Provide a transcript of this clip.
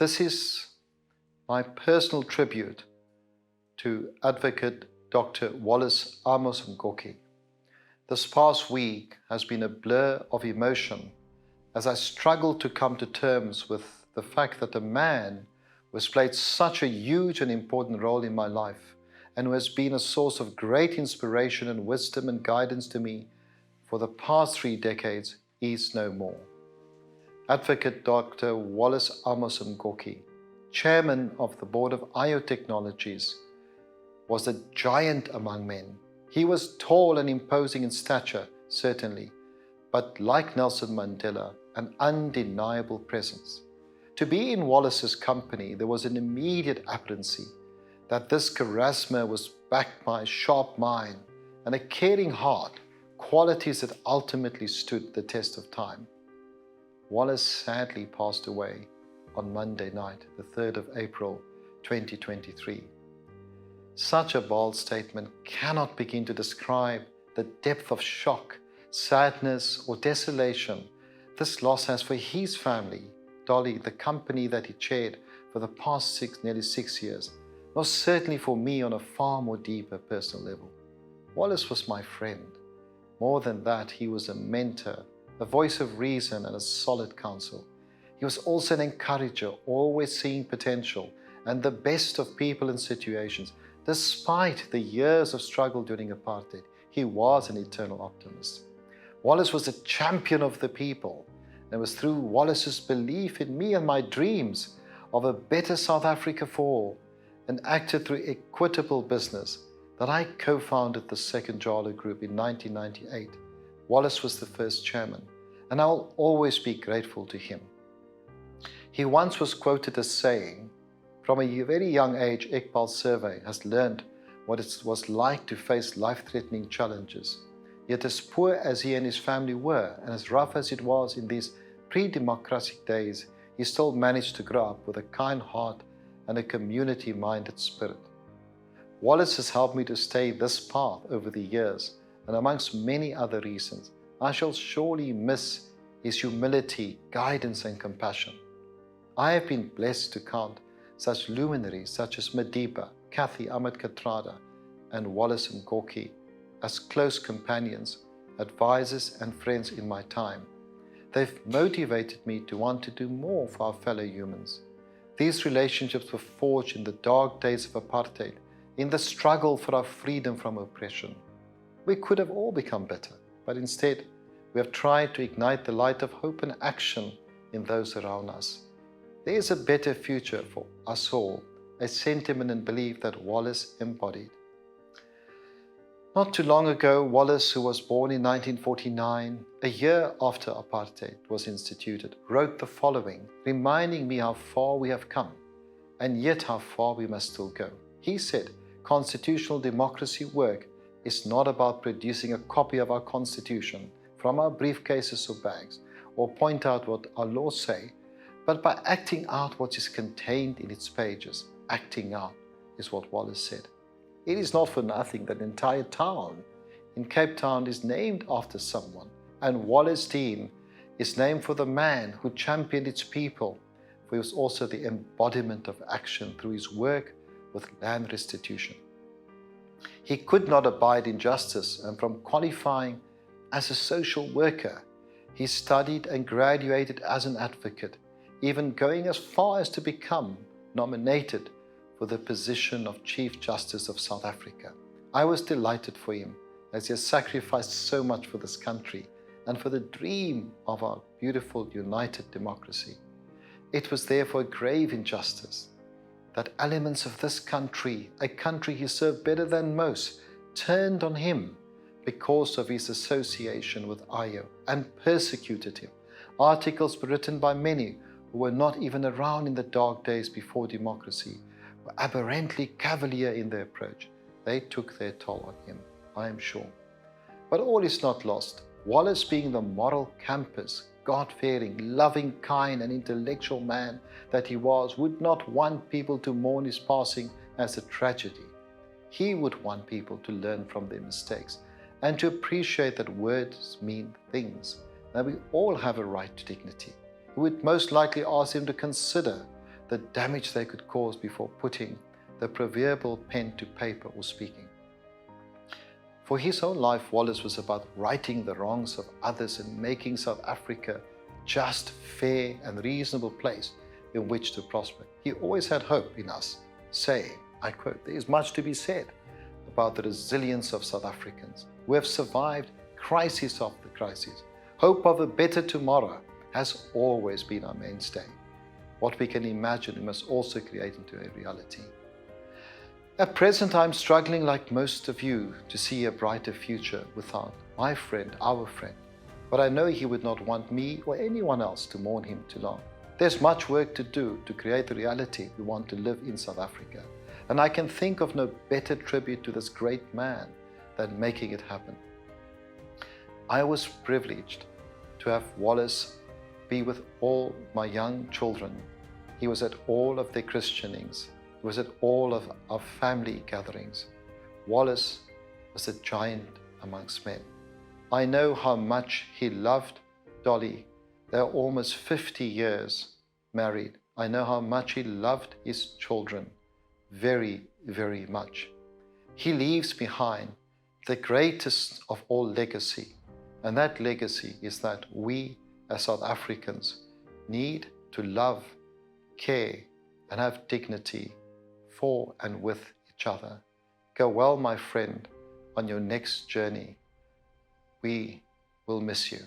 This is my personal tribute to Advocate Dr. Wallace Mgoqi. This past week has been a blur of emotion as I struggle to come to terms with the fact that a man who has played such a huge and important role in my life and who has been a source of great inspiration and wisdom and guidance to me for the past 3 decades is no more. Advocate Dr. Wallace Mgoqi, chairman of the board of IO Technologies, was a giant among men. He was tall and imposing in stature, certainly, but like Nelson Mandela, an undeniable presence. To be in Wallace's company, there was an immediate apparency that this charisma was backed by a sharp mind and a caring heart, qualities that ultimately stood the test of time. Wallace sadly passed away on Monday night, the 3rd of April, 2023. Such a bold statement cannot begin to describe the depth of shock, sadness, or desolation this loss has for his family, Dolly, the company that he chaired for the past nearly 6 years, nor certainly for me on a far more deeper personal level. Wallace was my friend. More than that, he was a mentor, a voice of reason and a solid counsel. He was also an encourager, always seeing potential and the best of people and situations. Despite the years of struggle during apartheid, he was an eternal optimist. Wallace was a champion of the people, and it was through Wallace's belief in me and my dreams of a better South Africa for all, and acted through equitable business, that I co-founded the Second Jala Group in 1998. Wallace was the first chairman, and I'll always be grateful to him. He once was quoted as saying, "From a very young age, Iqbal Surve has learned what it was like to face life-threatening challenges. Yet as poor as he and his family were, and as rough as it was in these pre-democratic days, he still managed to grow up with a kind heart and a community-minded spirit." Wallace has helped me to stay this path over the years, and amongst many other reasons, I shall surely miss his humility, guidance, and compassion. I have been blessed to count such luminaries such as Madiba, Kathy Ahmed-Kathrada, and Wallace Mgoqi as close companions, advisors, and friends in my time. They've motivated me to want to do more for our fellow humans. These relationships were forged in the dark days of apartheid, in the struggle for our freedom from oppression. We could have all become better, but instead, we have tried to ignite the light of hope and action in those around us. There is a better future for us all, a sentiment and belief that Wallace embodied. Not too long ago, Wallace, who was born in 1949, a year after apartheid was instituted, wrote the following, reminding me how far we have come, and yet how far we must still go. He said, "Constitutional democracy work is not about producing a copy of our Constitution from our briefcases or bags, or point out what our laws say, but by acting out what is contained in its pages." Acting out is what Wallace said. It is not for nothing that the entire town in Cape Town is named after someone, and Wallace Dean is named for the man who championed its people, for he was also the embodiment of action through his work with land restitution. He could not abide injustice, and from qualifying as a social worker, he studied and graduated as an advocate, even going as far as to become nominated for the position of Chief Justice of South Africa. I was delighted for him, as he has sacrificed so much for this country and for the dream of our beautiful united democracy. It was therefore a grave injustice that elements of this country, a country he served better than most, turned on him because of his association with IO and persecuted him. Articles were written by many who were not even around in the dark days before democracy, were aberrantly cavalier in their approach. They took their toll on him, I am sure. But all is not lost. Wallace, being the moral campus, God-fearing, loving, kind, and intellectual man that he was, would not want people to mourn his passing as a tragedy. He would want people to learn from their mistakes and to appreciate that words mean things, that we all have a right to dignity. He would most likely ask them to consider the damage they could cause before putting the proverbial pen to paper or speaking. For his whole life, Wallace was about righting the wrongs of others and making South Africa a just, fair and reasonable place in which to prosper. He always had hope in us, saying, I quote, "There is much to be said about the resilience of South Africans who have survived crisis after crisis. Hope of a better tomorrow has always been our mainstay. What we can imagine, we must also create into a reality." At present, I'm struggling like most of you to see a brighter future without my friend, our friend. But I know he would not want me or anyone else to mourn him too long. There's much work to do to create the reality we want to live in South Africa. And I can think of no better tribute to this great man than making it happen. I was privileged to have Wallace be with all my young children. He was at all of their christenings. He was at all of our family gatherings. Wallace was a giant amongst men. I know how much he loved Dolly. They are almost 50 years married. I know how much he loved his children very, very much. He leaves behind the greatest of all legacy, and that legacy is that we as South Africans need to love, care, and have dignity for and with each other. Go well, my friend, on your next journey. We will miss you.